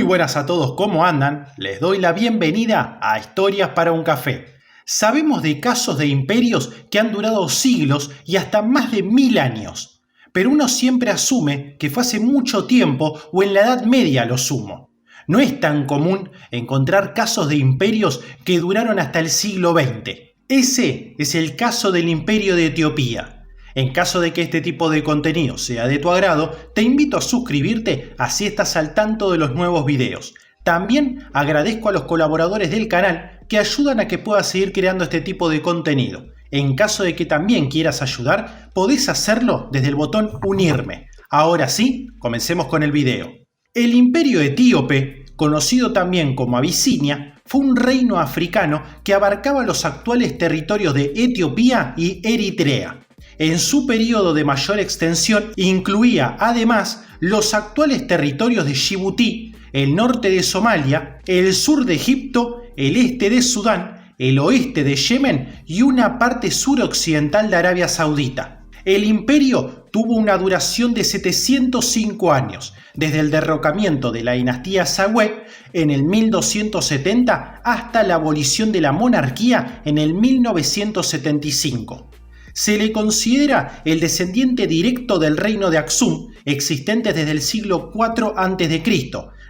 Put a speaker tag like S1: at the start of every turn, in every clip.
S1: buenas a todos, ¿cómo andan? Les doy la bienvenida a Historias para un Café. Sabemos de casos de imperios que han durado siglos y hasta más de 1000 años, pero uno siempre asume que fue hace mucho tiempo o en la Edad Media a lo sumo. No es tan común encontrar casos de imperios que duraron hasta el siglo XX. Ese es el caso del Imperio de Etiopía. En caso de que este tipo de contenido sea de tu agrado, te invito a suscribirte, así estás al tanto de los nuevos videos. También agradezco a los colaboradores del canal que ayudan a que pueda seguir creando este tipo de contenido. En caso de que también quieras ayudar, podés hacerlo desde el botón unirme. Ahora sí, comencemos con el video. El Imperio Etíope, conocido también como Abisinia, fue un reino africano que abarcaba los actuales territorios de Etiopía y Eritrea. En su periodo de mayor extensión incluía además los actuales territorios de Djibouti, el norte de Somalia, el sur de Egipto, el este de Sudán, el oeste de Yemen y una parte suroccidental de Arabia Saudita. El imperio tuvo una duración de 705 años, desde el derrocamiento de la dinastía Zagwe en el 1270 hasta la abolición de la monarquía en el 1975. Se le considera el descendiente directo del reino de Aksum, existente desde el siglo IV a.C.,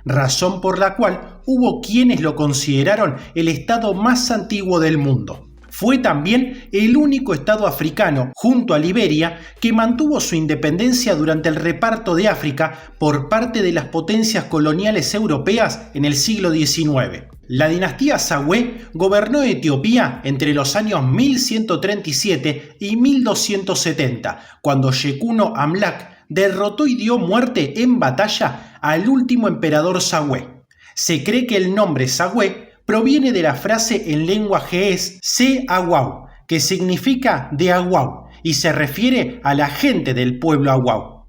S1: razón por la cual hubo quienes lo consideraron el estado más antiguo del mundo. Fue también el único estado africano, junto a Liberia, que mantuvo su independencia durante el reparto de África por parte de las potencias coloniales europeas en el siglo XIX. La dinastía Zagwe gobernó Etiopía entre los años 1137 y 1270, cuando Yekuno Amlak derrotó y dio muerte en batalla al último emperador Zagwe. Se cree que el nombre Zagwe proviene de la frase en lengua ge'ez Se Awau, que significa de Awau, y se refiere a la gente del pueblo Awau.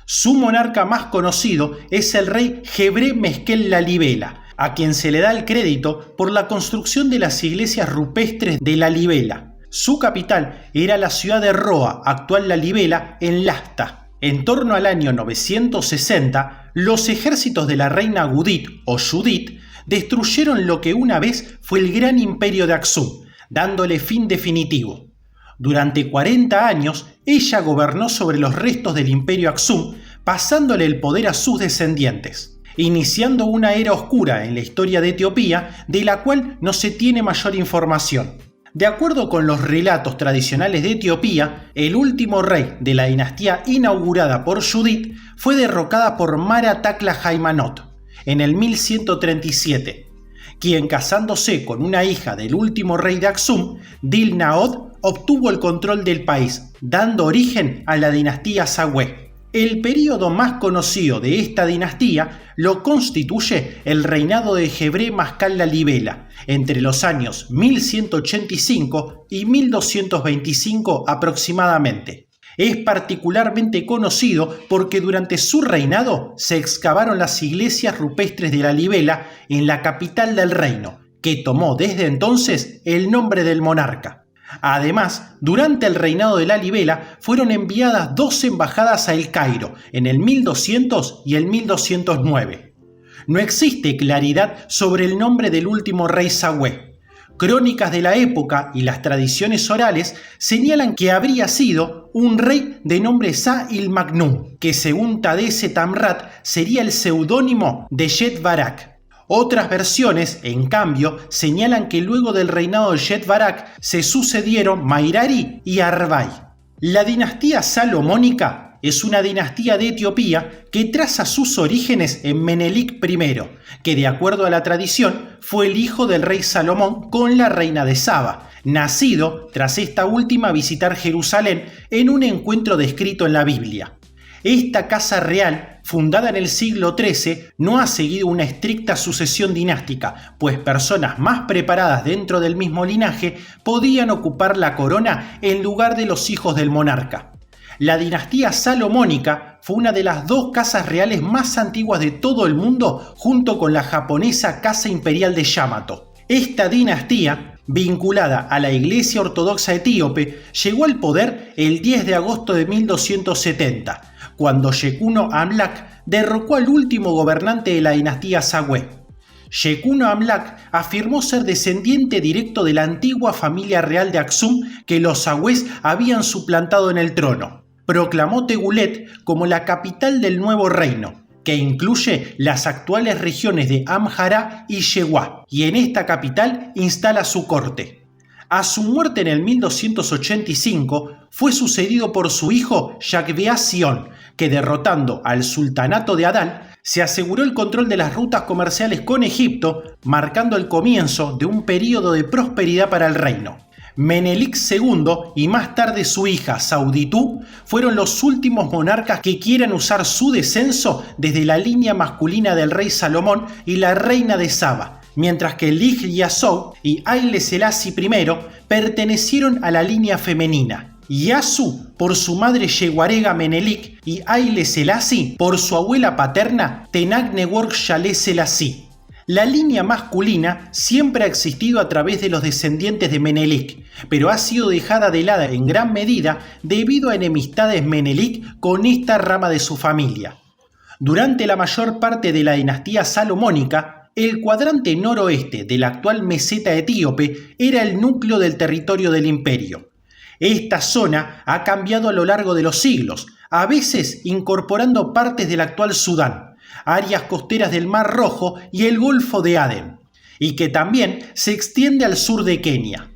S1: Su monarca más conocido es el rey Gebre Meskel Lalibela, a quien se le da el crédito por la construcción de las iglesias rupestres de Lalibela. Su capital era la ciudad de Roa, actual Lalibela, en Lasta. En torno al año 960, los ejércitos de la reina Gudit o Judit destruyeron lo que una vez fue el gran imperio de Aksum, dándole fin definitivo. Durante 40 años, ella gobernó sobre los restos del imperio Aksum, pasándole el poder a sus descendientes, iniciando una era oscura en la historia de Etiopía de la cual no se tiene mayor información. De acuerdo con los relatos tradicionales de Etiopía, el último rey de la dinastía inaugurada por Judit fue derrocada por Mara Takla Haymanot en el 1137, quien casándose con una hija del último rey de Aksum, Dil-Naod, obtuvo el control del país, dando origen a la dinastía Zagwe. El período más conocido de esta dinastía lo constituye el reinado de Gebre Meskel Lalibela, entre los años 1185 y 1225 aproximadamente. Es particularmente conocido porque durante su reinado se excavaron las iglesias rupestres de Lalibela en la capital del reino, que tomó desde entonces el nombre del monarca. Además, durante el reinado de Lalibela fueron enviadas 2 embajadas a El Cairo en el 1200 y el 1209. No existe claridad sobre el nombre del último rey Zagwe. Crónicas de la época y las tradiciones orales señalan que habría sido un rey de nombre Sa-il-Magnum, que según Tadesse Tamrat sería el seudónimo de Yet-Barak. Otras versiones, en cambio, señalan que luego del reinado de Yet-Barak se sucedieron Mairari y Arbai. La dinastía salomónica es una dinastía de Etiopía que traza sus orígenes en Menelik I, que de acuerdo a la tradición fue el hijo del rey Salomón con la reina de Saba, nacido tras esta última visitar Jerusalén en un encuentro descrito en la Biblia. Esta casa real, fundada en el siglo XIII, no ha seguido una estricta sucesión dinástica, pues personas más preparadas dentro del mismo linaje podían ocupar la corona en lugar de los hijos del monarca. La dinastía salomónica fue una de las 2 casas reales más antiguas de todo el mundo, junto con la japonesa Casa Imperial de Yamato. Esta dinastía, vinculada a la Iglesia Ortodoxa Etíope, llegó al poder el 10 de agosto de 1270, cuando Shekuno Amlak derrocó al último gobernante de la dinastía Zagüe. Shekuno Amlak afirmó ser descendiente directo de la antigua familia real de Aksum que los zagües habían suplantado en el trono. Proclamó Tegulet como la capital del nuevo reino, que incluye las actuales regiones de Amhara y Shewa, y en esta capital instala su corte. A su muerte en el 1285 fue sucedido por su hijo Yaqbea Sion, que derrotando al sultanato de Adal, se aseguró el control de las rutas comerciales con Egipto, marcando el comienzo de un período de prosperidad para el reino. Menelik II y más tarde su hija Sauditu fueron los últimos monarcas que quieran usar su descenso desde la línea masculina del rey Salomón y la reina de Saba, mientras que Lig Yasou y Haile Selassie I pertenecieron a la línea femenina. Yasu por su madre Yeguarega Menelik y Haile Selassie por su abuela paterna Tenak Nework Shale Selassie. La línea masculina siempre ha existido a través de los descendientes de Menelik, pero ha sido dejada de lado en gran medida debido a enemistades Menelik con esta rama de su familia. Durante la mayor parte de la dinastía salomónica, el cuadrante noroeste de la actual meseta etíope era el núcleo del territorio del imperio. Esta zona ha cambiado a lo largo de los siglos, a veces incorporando partes del actual Sudán, áreas costeras del Mar Rojo y el Golfo de Adén, y que también se extiende al sur de Kenia.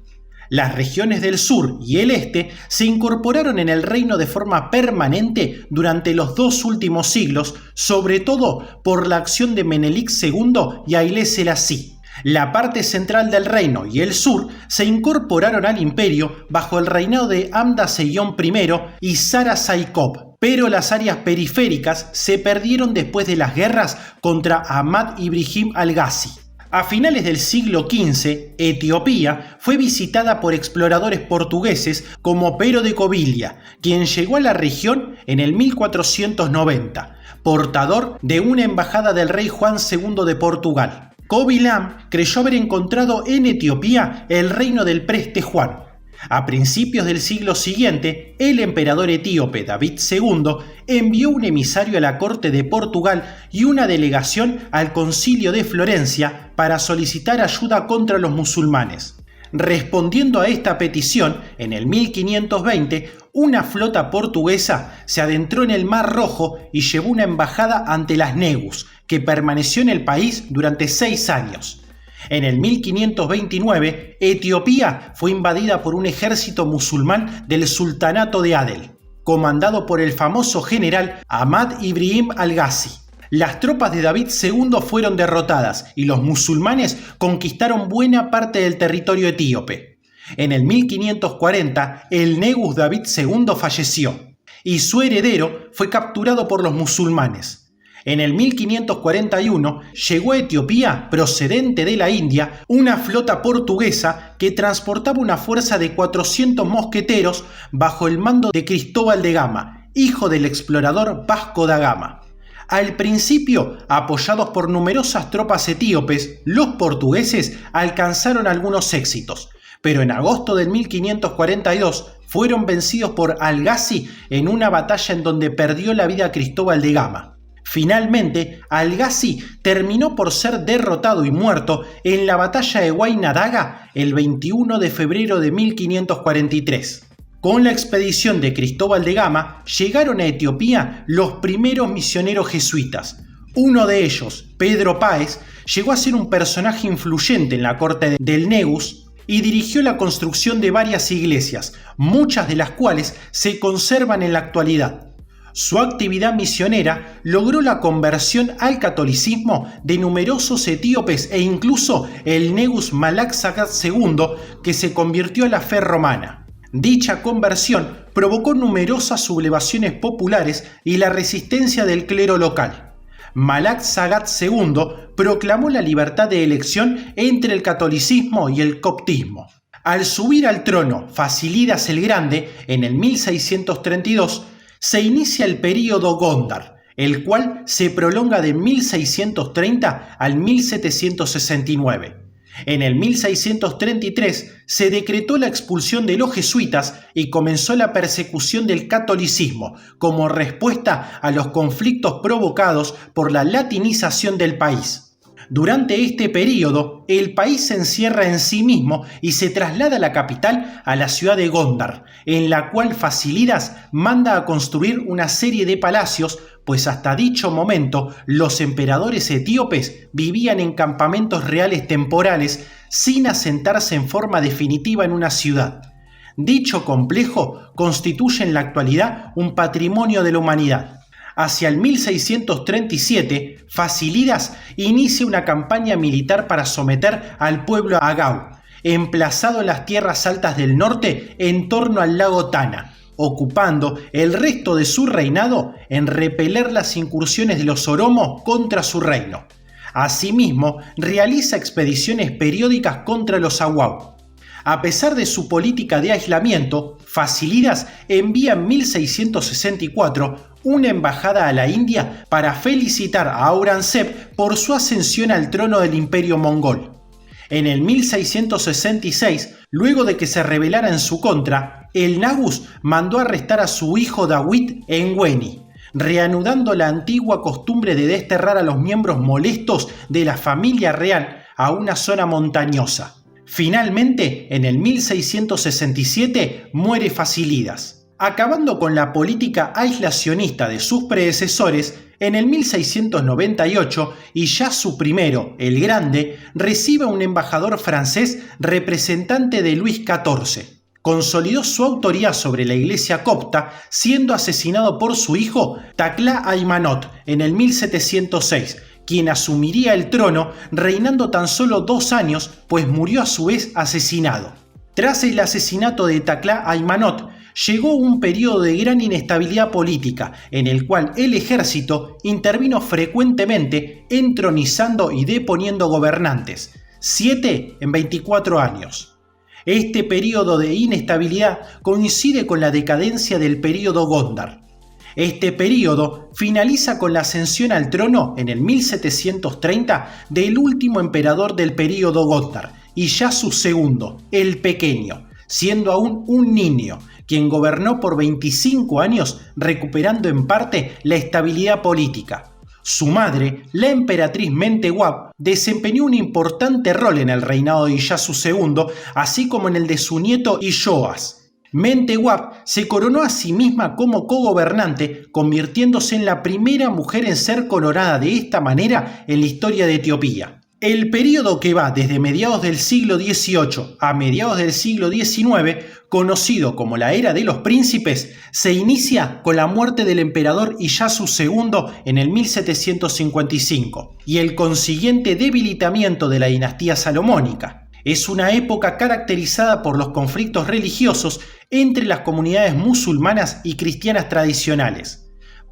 S1: Las regiones del sur y el este se incorporaron en el reino de forma permanente durante los dos últimos siglos, sobre todo por la acción de Menelik II y Haile Selassie. La parte central del reino y el sur se incorporaron al imperio bajo el reinado de Amda Seyon I y Sara Saikob, pero las áreas periféricas se perdieron después de las guerras contra Ahmad Ibrahim al-Ghazi. A finales del siglo XV, Etiopía fue visitada por exploradores portugueses como Pero de Covilhã, quien llegó a la región en el 1490, portador de una embajada del rey Juan II de Portugal. Covilhã creyó haber encontrado en Etiopía el reino del preste Juan. A principios del siglo siguiente, el emperador etíope David II envió un emisario a la corte de Portugal y una delegación al concilio de Florencia para solicitar ayuda contra los musulmanes. Respondiendo a esta petición, en el 1520, una flota portuguesa se adentró en el Mar Rojo y llevó una embajada ante las Negus, que permaneció en el país durante 6 años. En el 1529, Etiopía fue invadida por un ejército musulmán del sultanato de Adel, comandado por el famoso general Ahmad Ibrahim al-Ghazi. Las tropas de David II fueron derrotadas y los musulmanes conquistaron buena parte del territorio etíope. En el 1540, el Negus David II falleció y su heredero fue capturado por los musulmanes. En el 1541 llegó a Etiopía, procedente de la India, una flota portuguesa que transportaba una fuerza de 400 mosqueteros bajo el mando de Cristóbal de Gama, hijo del explorador Vasco da Gama. Al principio, apoyados por numerosas tropas etíopes, los portugueses alcanzaron algunos éxitos, pero en agosto del 1542 fueron vencidos por al-Ghazi en una batalla en donde perdió la vida Cristóbal de Gama. Finalmente, al-Ghazi terminó por ser derrotado y muerto en la batalla de Huayna Daga el 21 de febrero de 1543. Con la expedición de Cristóbal de Gama llegaron a Etiopía los primeros misioneros jesuitas. Uno de ellos, Pedro Páez, llegó a ser un personaje influyente en la corte del Negus y dirigió la construcción de varias iglesias, muchas de las cuales se conservan en la actualidad. Su actividad misionera logró la conversión al catolicismo de numerosos etíopes e incluso el Negus Malak Sagat II, que se convirtió a la fe romana. Dicha conversión provocó numerosas sublevaciones populares y la resistencia del clero local. Malak Sagat II proclamó la libertad de elección entre el catolicismo y el coptismo. Al subir al trono Fasilidas el Grande en el 1632, se inicia el período Gondar, el cual se prolonga de 1630 al 1769. En el 1633 se decretó la expulsión de los jesuitas y comenzó la persecución del catolicismo como respuesta a los conflictos provocados por la latinización del país. Durante este período, el país se encierra en sí mismo y se traslada la capital a la ciudad de Gondar, en la cual Fasílidas manda a construir una serie de palacios, pues hasta dicho momento los emperadores etíopes vivían en campamentos reales temporales sin asentarse en forma definitiva en una ciudad. Dicho complejo constituye en la actualidad un patrimonio de la humanidad. Hacia el 1637, Fasílidas inicia una campaña militar para someter al pueblo agau, emplazado en las tierras altas del norte en torno al lago Tana, ocupando el resto de su reinado en repeler las incursiones de los oromos contra su reino. Asimismo, realiza expediciones periódicas contra los awau. A pesar de su política de aislamiento, Fasílidas envía en 1664 una embajada a la India para felicitar a Aurangzeb por su ascensión al trono del imperio mongol. En el 1666, luego de que se rebelara en su contra, el Nagus mandó arrestar a su hijo Dawit en Weni, reanudando la antigua costumbre de desterrar a los miembros molestos de la familia real a una zona montañosa. Finalmente, en el 1667, muere Fasílidas. Acabando con la política aislacionista de sus predecesores, en el 1698, Iyasu I el Grande recibe a un embajador francés representante de Luis XIV. Consolidó su autoridad sobre la iglesia copta, siendo asesinado por su hijo Taclá Aymanot en el 1706, quien asumiría el trono reinando tan solo 2 años, pues murió a su vez asesinado. Tras el asesinato de Taclá Aymanot, llegó un periodo de gran inestabilidad política, en el cual el ejército intervino frecuentemente entronizando y deponiendo gobernantes, 7 en 24 años. Este periodo de inestabilidad coincide con la decadencia del periodo Gondar. Este periodo finaliza con la ascensión al trono en el 1730 del último emperador del periodo Gondar, Iyasu II, el Pequeño, siendo aún un niño, quien gobernó por 25 años recuperando en parte la estabilidad política. Su madre, la emperatriz Mentewab, desempeñó un importante rol en el reinado de Iyasu II, así como en el de su nieto Iyoas. Mentewab se coronó a sí misma como cogobernante, convirtiéndose en la primera mujer en ser coronada de esta manera en la historia de Etiopía. El período que va desde mediados del siglo XVIII a mediados del siglo XIX, conocido como la Era de los Príncipes, se inicia con la muerte del emperador Iyasu II en el 1755 y el consiguiente debilitamiento de la dinastía salomónica. Es una época caracterizada por los conflictos religiosos entre las comunidades musulmanas y cristianas tradicionales.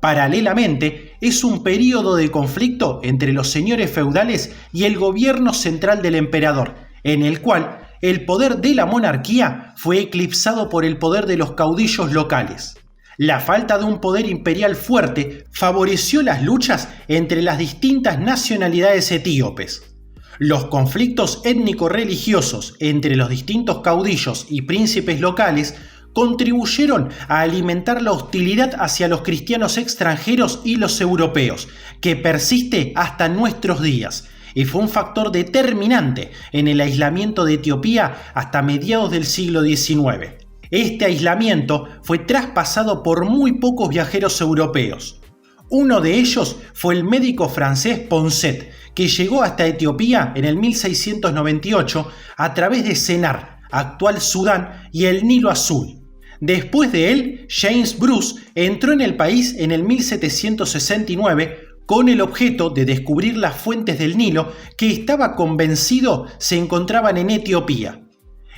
S1: Paralelamente, es un período de conflicto entre los señores feudales y el gobierno central del emperador, en el cual el poder de la monarquía fue eclipsado por el poder de los caudillos locales. La falta de un poder imperial fuerte favoreció las luchas entre las distintas nacionalidades etíopes. Los conflictos étnico-religiosos entre los distintos caudillos y príncipes locales contribuyeron a alimentar la hostilidad hacia los cristianos extranjeros y los europeos, que persiste hasta nuestros días, y fue un factor determinante en el aislamiento de Etiopía hasta mediados del siglo XIX. Este aislamiento fue traspasado por muy pocos viajeros europeos. Uno de ellos fue el médico francés Poncet, que llegó hasta Etiopía en el 1698 a través de Sennar, actual Sudán, y el Nilo Azul. Después de él, James Bruce entró en el país en el 1769 con el objeto de descubrir las fuentes del Nilo que estaba convencido se encontraban en Etiopía.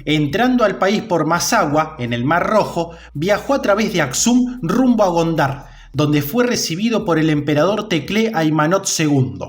S1: Entrando al país por Massawa, en el Mar Rojo, viajó a través de Aksum rumbo a Gondar, donde fue recibido por el emperador Teclé Aymanot II.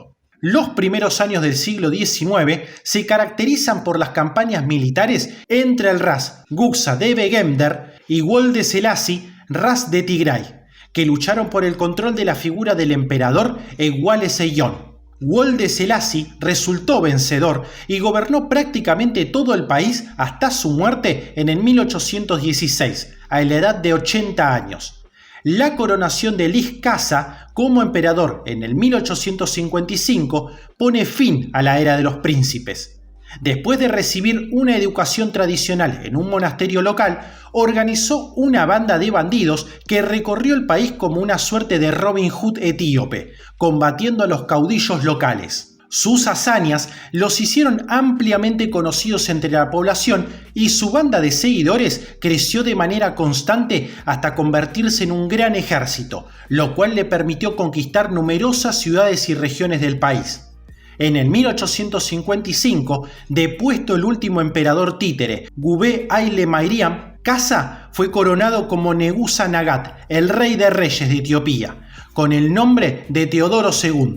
S1: Los primeros años del siglo XIX se caracterizan por las campañas militares entre el Ras Guksa de Begemder y Wolde Selassie Ras de Tigray, que lucharon por el control de la figura del emperador Ewale Seyon. Wolde Selassie resultó vencedor y gobernó prácticamente todo el país hasta su muerte en el 1816, a la edad de 80 años. La coronación de Lig Kasa como emperador en el 1855 pone fin a la era de los príncipes. Después de recibir una educación tradicional en un monasterio local, organizó una banda de bandidos que recorrió el país como una suerte de Robin Hood etíope, combatiendo a los caudillos locales. Sus hazañas los hicieron ampliamente conocidos entre la población y su banda de seguidores creció de manera constante hasta convertirse en un gran ejército, lo cual le permitió conquistar numerosas ciudades y regiones del país. En el 1855, depuesto el último emperador títere, Gube Haile Mariam, Kasa fue coronado como Negusa Nagat, el rey de reyes de Etiopía, con el nombre de Teodoro II.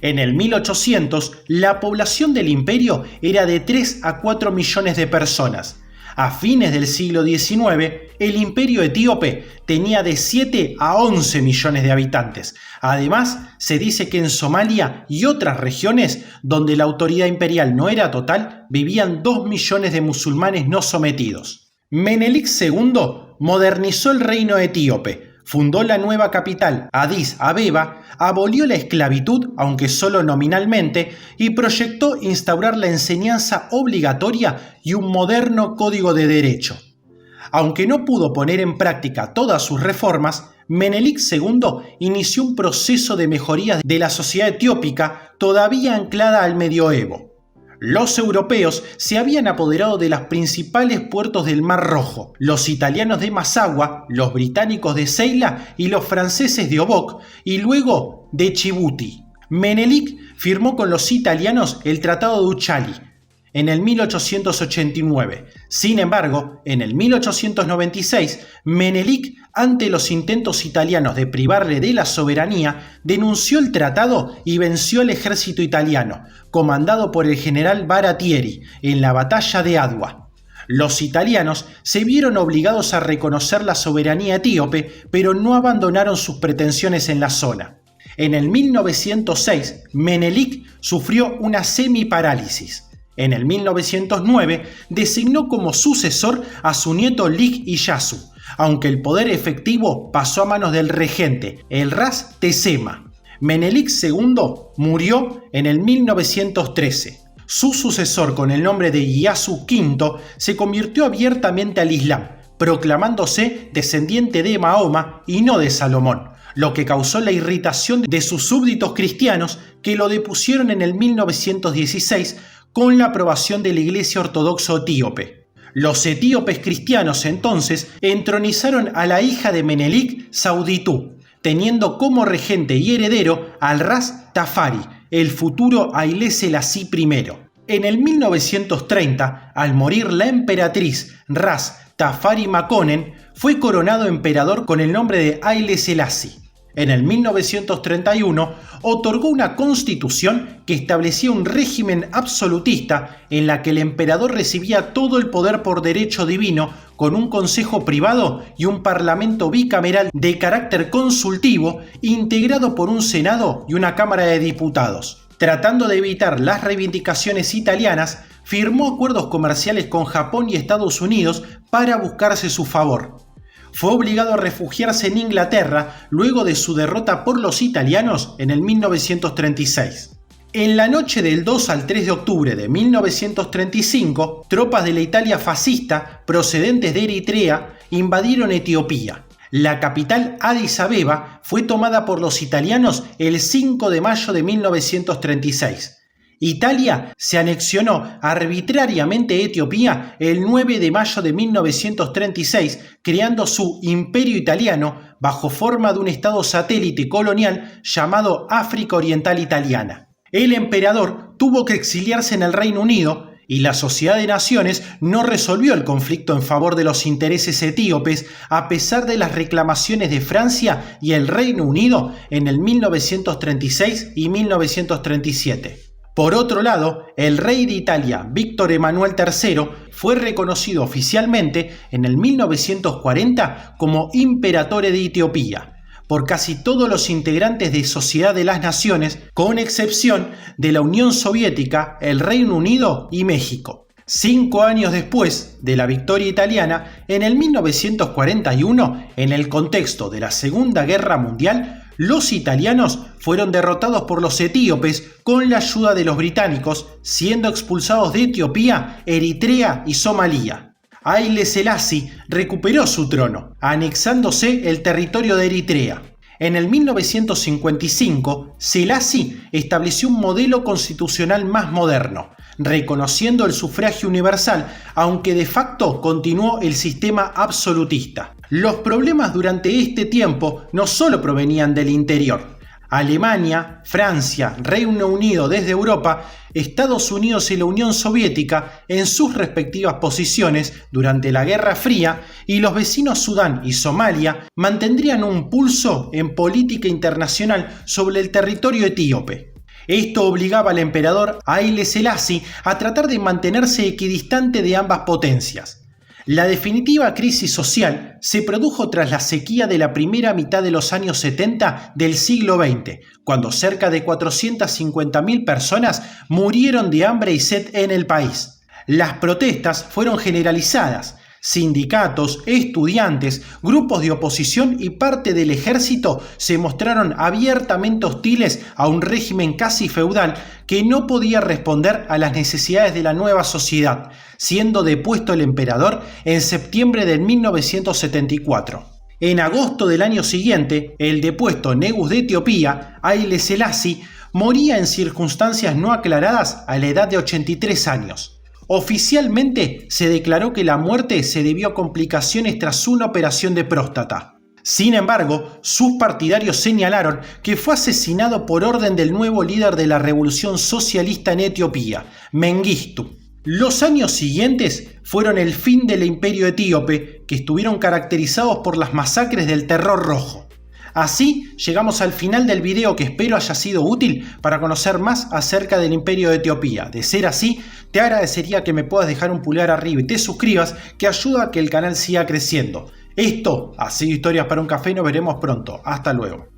S1: En el 1800, la población del imperio era de 3 a 4 millones de personas. A fines del siglo XIX, el imperio etíope tenía de 7 a 11 millones de habitantes. Además, se dice que en Somalia y otras regiones donde la autoridad imperial no era total, vivían 2 millones de musulmanes no sometidos. Menelik II modernizó el reino etíope, fundó la nueva capital, Addis Abeba, abolió la esclavitud, aunque solo nominalmente, y proyectó instaurar la enseñanza obligatoria y un moderno código de derecho. Aunque no pudo poner en práctica todas sus reformas, Menelik II inició un proceso de mejoría de la sociedad etiópica todavía anclada al medioevo. Los europeos se habían apoderado de los principales puertos del Mar Rojo, los italianos de Massawa, los británicos de Ceila y los franceses de Obok, y luego de Djibouti. Menelik firmó con los italianos el Tratado de Uchali en el 1889. Sin embargo, en el 1896, Menelik, ante los intentos italianos de privarle de la soberanía, denunció el tratado y venció al ejército italiano, comandado por el general Baratieri, en la batalla de Adwa. Los italianos se vieron obligados a reconocer la soberanía etíope, pero no abandonaron sus pretensiones en la zona. En el 1906, Menelik sufrió una semiparálisis. En el 1909 designó como sucesor a su nieto Lig Iyasu, aunque el poder efectivo pasó a manos del regente, el Ras Tesema. Menelik II murió en el 1913. Su sucesor, con el nombre de Iyasu V, se convirtió abiertamente al Islam, proclamándose descendiente de Mahoma y no de Salomón, lo que causó la irritación de sus súbditos cristianos, que lo depusieron en el 1916 con la aprobación de la Iglesia Ortodoxa Etíope. Los etíopes cristianos entonces entronizaron a la hija de Menelik, Sauditu, teniendo como regente y heredero al Ras Tafari, el futuro Haile Selassie I. En el 1930, al morir la emperatriz Ras Tafari Makonnen, fue coronado emperador con el nombre de Haile Selassie. En el 1931 otorgó una constitución que establecía un régimen absolutista en la que el emperador recibía todo el poder por derecho divino, con un consejo privado y un parlamento bicameral de carácter consultivo integrado por un senado y una cámara de diputados. Tratando de evitar las reivindicaciones italianas, firmó acuerdos comerciales con Japón y Estados Unidos para buscarse su favor. Fue obligado a refugiarse en Inglaterra luego de su derrota por los italianos en el 1936. En la noche del 2 al 3 de octubre de 1935, tropas de la Italia fascista procedentes de Eritrea invadieron Etiopía. La capital Addis Abeba fue tomada por los italianos el 5 de mayo de 1936. Italia se anexionó arbitrariamente Etiopía el 9 de mayo de 1936, creando su Imperio Italiano bajo forma de un estado satélite colonial llamado África Oriental Italiana. El emperador tuvo que exiliarse en el Reino Unido y la Sociedad de Naciones no resolvió el conflicto en favor de los intereses etíopes a pesar de las reclamaciones de Francia y el Reino Unido en el 1936 y 1937. Por otro lado, el rey de Italia, Víctor Emanuel III, fue reconocido oficialmente en el 1940 como Imperatore de Etiopía. por casi todos los integrantes de Sociedad de las Naciones, con excepción de la Unión Soviética, el Reino Unido y México. 5 años después de la victoria italiana, en el 1941, en el contexto de la Segunda Guerra Mundial, los italianos fueron derrotados por los etíopes con la ayuda de los británicos, siendo expulsados de Etiopía, Eritrea y Somalia. Haile Selassie recuperó su trono, anexándose el territorio de Eritrea. En el 1955, Selassie estableció un modelo constitucional más moderno, reconociendo el sufragio universal, aunque de facto continuó el sistema absolutista. Los problemas durante este tiempo no solo provenían del interior. Alemania, Francia, Reino Unido desde Europa, Estados Unidos y la Unión Soviética en sus respectivas posiciones durante la Guerra Fría, y los vecinos Sudán y Somalia mantendrían un pulso en política internacional sobre el territorio etíope. Esto obligaba al emperador Haile Selassie a tratar de mantenerse equidistante de ambas potencias. La definitiva crisis social se produjo tras la sequía de la primera mitad de los años 70 del siglo XX, cuando cerca de 450.000 personas murieron de hambre y sed en el país. Las protestas fueron generalizadas. Sindicatos, estudiantes, grupos de oposición y parte del ejército se mostraron abiertamente hostiles a un régimen casi feudal que no podía responder a las necesidades de la nueva sociedad, siendo depuesto el emperador en septiembre de 1974. En agosto del año siguiente, el depuesto Negus de Etiopía, Haile Selassie, moría en circunstancias no aclaradas a la edad de 83 años. Oficialmente se declaró que la muerte se debió a complicaciones tras una operación de próstata. Sin embargo, sus partidarios señalaron que fue asesinado por orden del nuevo líder de la revolución socialista en Etiopía, Mengistu. Los años siguientes fueron el fin del imperio etíope, que estuvieron caracterizados por las masacres del Terror Rojo. Así llegamos al final del video, que espero haya sido útil para conocer más acerca del imperio de Etiopía. De ser así, te agradecería que me puedas dejar un pulgar arriba y te suscribas, que ayuda a que el canal siga creciendo. Esto ha sido Historias para un Café y nos veremos pronto. Hasta luego.